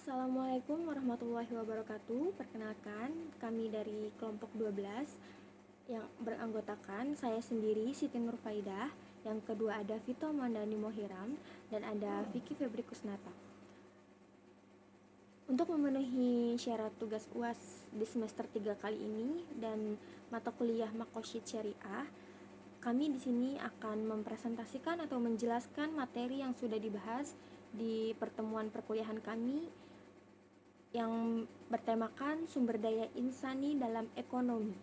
Assalamualaikum warahmatullahi wabarakatuh. Perkenalkan, kami dari kelompok 12 yang beranggotakan saya sendiri Siti Nurfaidah, yang kedua ada Vito Mandani Mohiram, dan ada Vicky Febri Kusnata. Untuk memenuhi syarat tugas UAS di semester 3 kali ini dan mata kuliah Makosyid Syariah, kami di sini akan mempresentasikan atau menjelaskan materi yang sudah dibahas di pertemuan perkuliahan kami yang bertemakan sumber daya insani dalam ekonomi.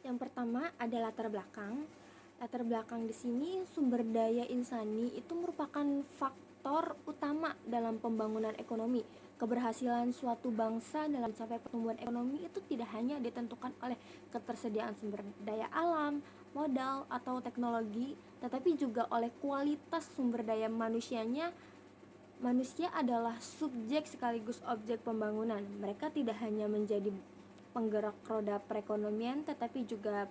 Yang pertama ada latar belakang. Latar belakang di sini sumber daya insani itu merupakan faktor utama dalam pembangunan ekonomi. Keberhasilan suatu bangsa dalam mencapai pertumbuhan ekonomi itu tidak hanya ditentukan oleh ketersediaan sumber daya alam, modal, atau teknologi, tetapi juga oleh kualitas sumber daya manusianya. Manusia adalah subjek sekaligus objek pembangunan. Mereka tidak hanya menjadi penggerak roda perekonomian, tetapi juga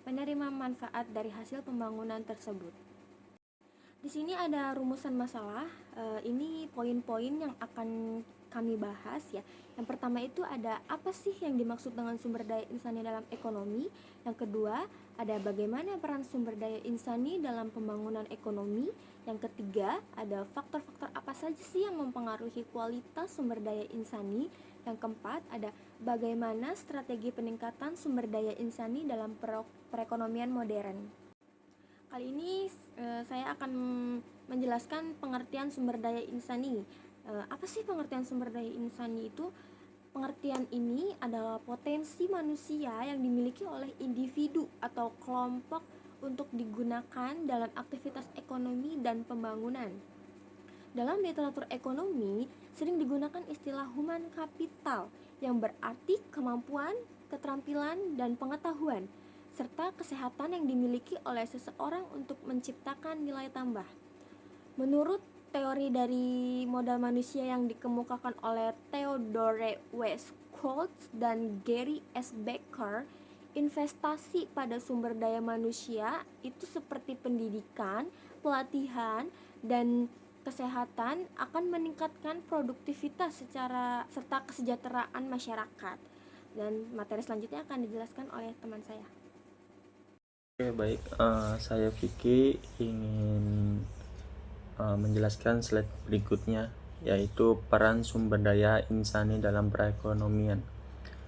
penerima manfaat dari hasil pembangunan tersebut. Di sini ada rumusan masalah. Ini poin-poin yang akan kami bahas ya. Yang pertama itu ada apa sih yang dimaksud dengan sumber daya insani dalam ekonomi. Yang kedua ada bagaimana peran sumber daya insani dalam pembangunan ekonomi. Yang ketiga ada faktor-faktor apa saja sih yang mempengaruhi kualitas sumber daya insani. Yang keempat ada bagaimana strategi peningkatan sumber daya insani dalam perekonomian modern. Kali ini saya akan menjelaskan pengertian sumber daya insani. Apa sih pengertian sumber daya insani itu? Pengertian ini adalah potensi manusia yang dimiliki oleh individu atau kelompok untuk digunakan dalam aktivitas ekonomi dan pembangunan. Dalam literatur ekonomi, sering digunakan istilah human capital yang berarti kemampuan, keterampilan, dan pengetahuan, serta kesehatan yang dimiliki oleh seseorang untuk menciptakan nilai tambah. Menurut teori dari modal manusia yang dikemukakan oleh Theodore Westcott dan Gary S. Becker, investasi pada sumber daya manusia itu seperti pendidikan, pelatihan, dan kesehatan akan meningkatkan produktivitas serta kesejahteraan masyarakat. Dan materi selanjutnya akan dijelaskan oleh teman saya. Oke, baik. Saya Vicky ingin menjelaskan slide berikutnya, yaitu peran sumber daya insani dalam perekonomian.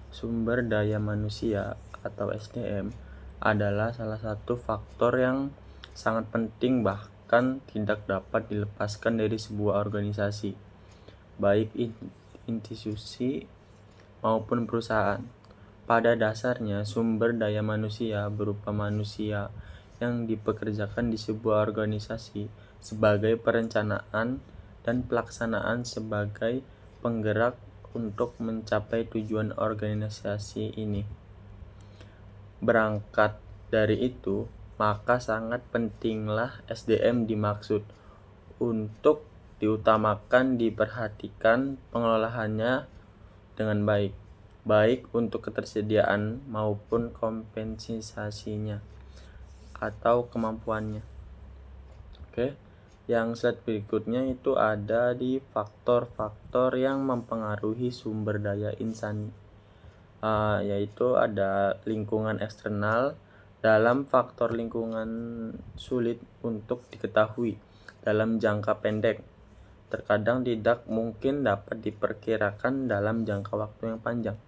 Sumber daya manusia atau SDM adalah salah satu faktor yang sangat penting, bahkan tidak dapat dilepaskan dari sebuah organisasi, baik institusi maupun perusahaan. Pada dasarnya, sumber daya manusia berupa manusia yang dipekerjakan di sebuah organisasi sebagai perencanaan dan pelaksanaan sebagai penggerak untuk mencapai tujuan organisasi ini. Berangkat dari itu, maka sangat pentinglah SDM dimaksud untuk diutamakan diperhatikan pengelolaannya dengan baik untuk ketersediaan maupun kompensasinya atau kemampuannya. Oke, yang slide berikutnya itu ada di faktor-faktor yang mempengaruhi sumber daya insani, yaitu ada lingkungan eksternal. Dalam faktor lingkungan sulit untuk diketahui dalam jangka pendek, terkadang tidak mungkin dapat diperkirakan dalam jangka waktu yang panjang.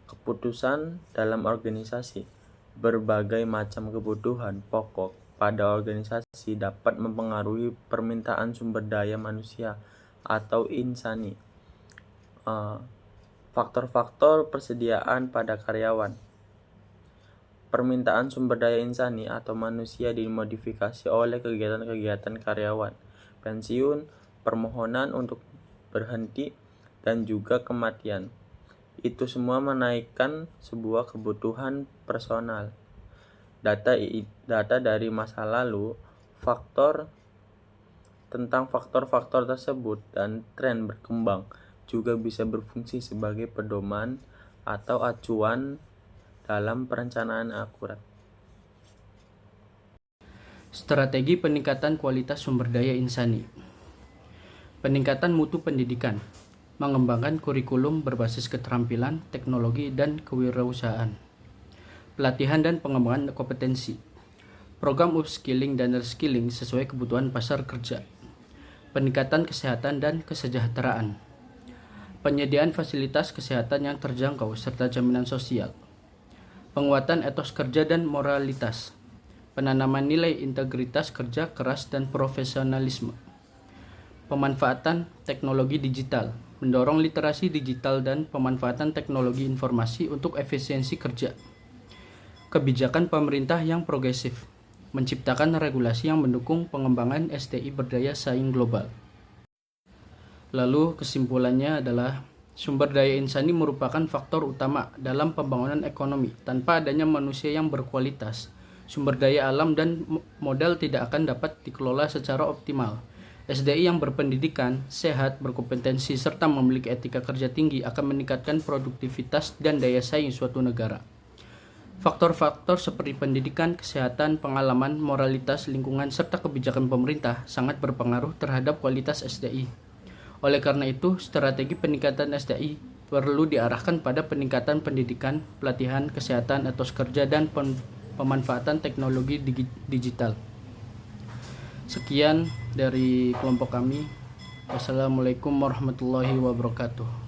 Keputusan dalam organisasi. Berbagai macam kebutuhan pokok pada organisasi dapat mempengaruhi permintaan sumber daya manusia atau insani. Faktor-faktor persediaan pada karyawan. Permintaan sumber daya insani atau manusia dimodifikasi oleh kegiatan-kegiatan karyawan, pensiun, permohonan untuk berhenti, dan juga kematian. Itu semua menaikkan sebuah kebutuhan personal. Data dari masa lalu, tentang faktor-faktor tersebut dan tren berkembang juga bisa berfungsi sebagai pedoman atau acuan dalam perencanaan akurat. Strategi peningkatan kualitas sumber daya insani. Peningkatan mutu pendidikan, mengembangkan kurikulum berbasis keterampilan, teknologi, dan kewirausahaan. Pelatihan dan pengembangan kompetensi, program upskilling dan reskilling sesuai kebutuhan pasar kerja. Peningkatan kesehatan dan kesejahteraan, penyediaan fasilitas kesehatan yang terjangkau serta jaminan sosial. Penguatan etos kerja dan moralitas, penanaman nilai integritas kerja keras dan profesionalisme. Pemanfaatan teknologi digital, mendorong literasi digital dan pemanfaatan teknologi informasi untuk efisiensi kerja. Kebijakan pemerintah yang progresif, menciptakan regulasi yang mendukung pengembangan SDI berdaya saing global. Lalu kesimpulannya adalah sumber daya insani merupakan faktor utama dalam pembangunan ekonomi. Tanpa adanya manusia yang berkualitas, sumber daya alam dan modal tidak akan dapat dikelola secara optimal. SDI yang berpendidikan, sehat, berkompetensi, serta memiliki etika kerja tinggi akan meningkatkan produktivitas dan daya saing suatu negara. Faktor-faktor seperti pendidikan, kesehatan, pengalaman, moralitas, lingkungan, serta kebijakan pemerintah sangat berpengaruh terhadap kualitas SDI. Oleh karena itu, strategi peningkatan SDI perlu diarahkan pada peningkatan pendidikan, pelatihan, kesehatan, etos kerja, dan pemanfaatan teknologi digital. Sekian dari kelompok kami. Wassalamualaikum warahmatullahi wabarakatuh.